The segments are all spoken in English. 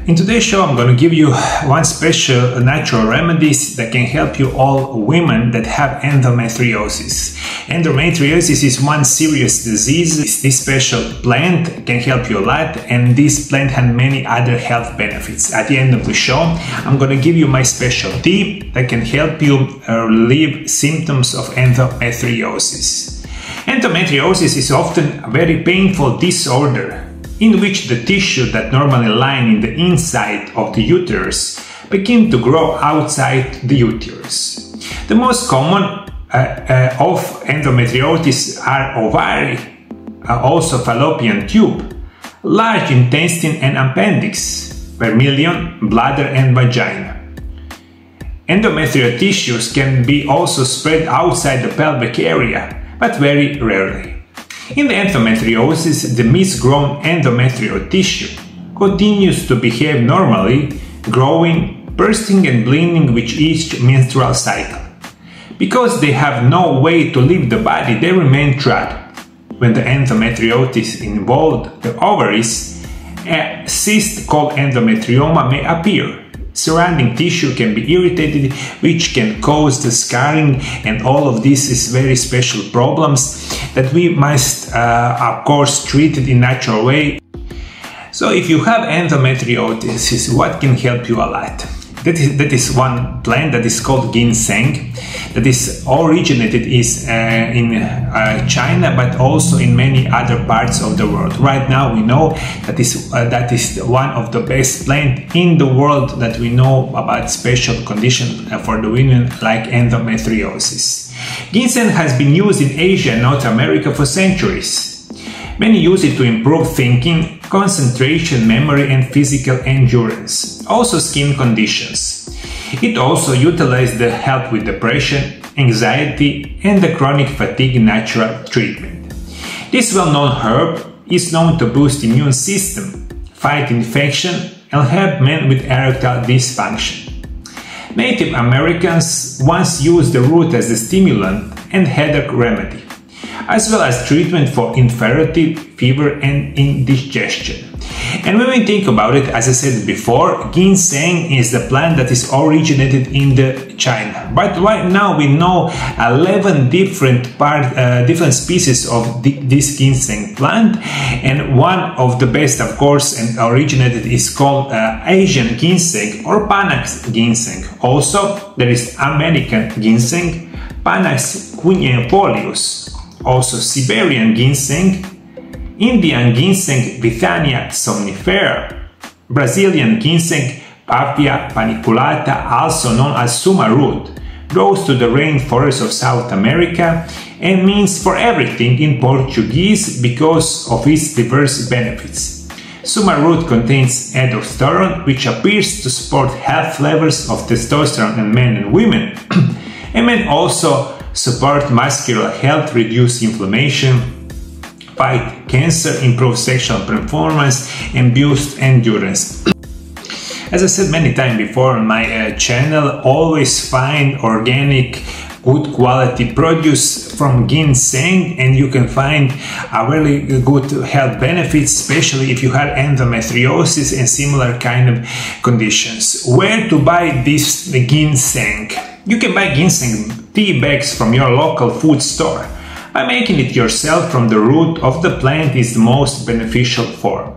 In today's show, I'm going to give you one special natural remedies that can help you all women that have endometriosis. Endometriosis is one serious disease. This special plant can help you a lot, and this plant has many other health benefits. At the end of the show, I'm going to give you my special tea that can help you relieve symptoms of endometriosis. Endometriosis is often a very painful disorder in which the tissue that normally lie in the inside of the uterus begin to grow outside the uterus. The most common of endometriosis are ovary, also fallopian tube, large intestine and appendix, vermilion, bladder and vagina. Endometrial tissues can be also spread outside the pelvic area, but very rarely. In the endometriosis, the misgrown endometrial tissue continues to behave normally, growing, bursting and bleeding with each menstrual cycle. Because they have no way to leave the body, they remain trapped. When the endometriosis involves the ovaries, a cyst called endometrioma may appear. Surrounding tissue can be irritated, which can cause the scarring, and all of this is very special problems that we must, of course, treat it in natural way. So if you have endometriosis, what can help you a lot? That is one plant that is called ginseng, that is originated in China, but also in many other parts of the world. Right now we know that is one of the best plants in the world that we know about special condition for the women like endometriosis. Ginseng has been used in Asia and North America for centuries. Many use it to improve thinking, concentration, memory and physical endurance, also skin conditions. It also utilizes the help with depression, anxiety and the chronic fatigue natural treatment. This well-known herb is known to boost immune system, fight infection and help men with erectile dysfunction. Native Americans once used the root as a stimulant and headache remedy, as well as treatment for infirmity, fever and indigestion. And when we think about it, as I said before, ginseng is the plant that is originated in China. But right now we know 11 different species of this ginseng plant, and one of the best, of course, and originated is called Asian ginseng or Panax ginseng. Also, there is American ginseng, Panax quinquefolius, also Siberian ginseng, Indian ginseng Withania somnifera, Brazilian ginseng Papia paniculata, also known as suma root, grows to the rainforests of South America and means for everything in Portuguese because of its diverse benefits. Suma root contains aldosterone, which appears to support health levels of testosterone in men and women, and men also support muscular health, reduce inflammation, fight cancer, improve sexual performance, and boost endurance. As I said many times before on my channel, always find organic, good quality produce from ginseng, and you can find a really good health benefits, especially if you have endometriosis and similar kind of conditions. Where to buy this ginseng? You can buy ginseng tea bags from your local food store. By making it yourself from the root of the plant is the most beneficial form.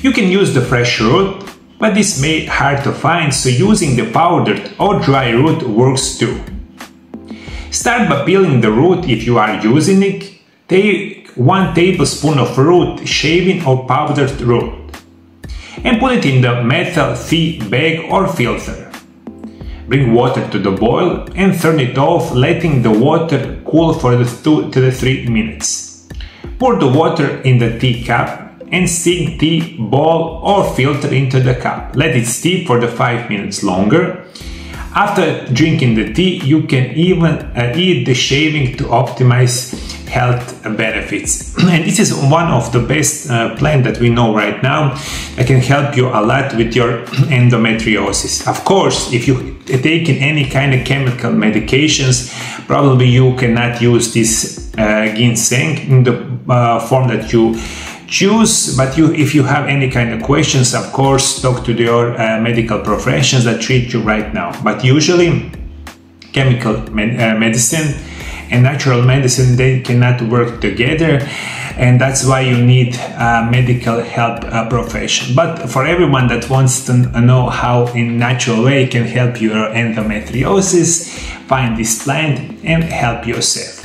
You can use the fresh root, but this may be hard to find, so using the powdered or dry root works too. Start by peeling the root if you are using it. Take 1 tablespoon of root, shaving or powdered root, and put it in the metal tea bag or filter. Bring water to the boil and turn it off, letting the water cool for 2 to 3 minutes. Pour the water in the tea cup and stick tea bowl or filter into the cup. Let it steep for 5 minutes longer. After drinking the tea, you can even eat the shaving to optimize health benefits. And this is one of the best plants that we know right now that can help you a lot with your endometriosis. Of course, if you taking any kind of chemical medications, probably you cannot use this ginseng in the form that you choose, but if you have any kind of questions, of course, talk to your medical professions that treat you right now. But usually chemical medicine and natural medicine, they cannot work together, and that's why you need a medical help profession. But for everyone that wants to know how in natural way can help your endometriosis, find this plant and help yourself.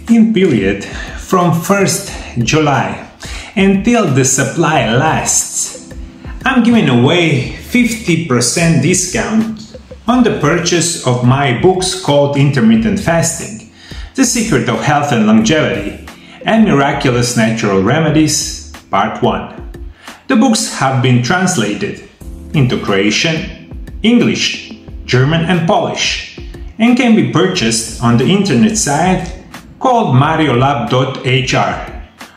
In period from 1st July until the supply lasts, I'm giving away 50% discount on the purchase of my books called Intermittent Fasting, The Secret of Health and Longevity, and Miraculous Natural Remedies, Part 1. The books have been translated into Croatian, English, German and Polish, and can be purchased on the internet site called mariolab.hr.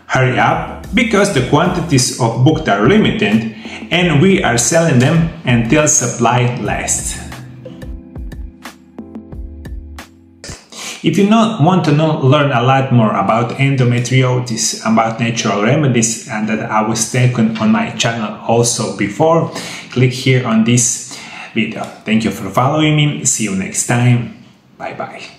Hurry up, because the quantities of books are limited and we are selling them until supply lasts. If you want to learn a lot more about endometriosis, about natural remedies, and that I was taken on my channel also before, click here on this video. Thank you for following me. See you next time. Bye bye.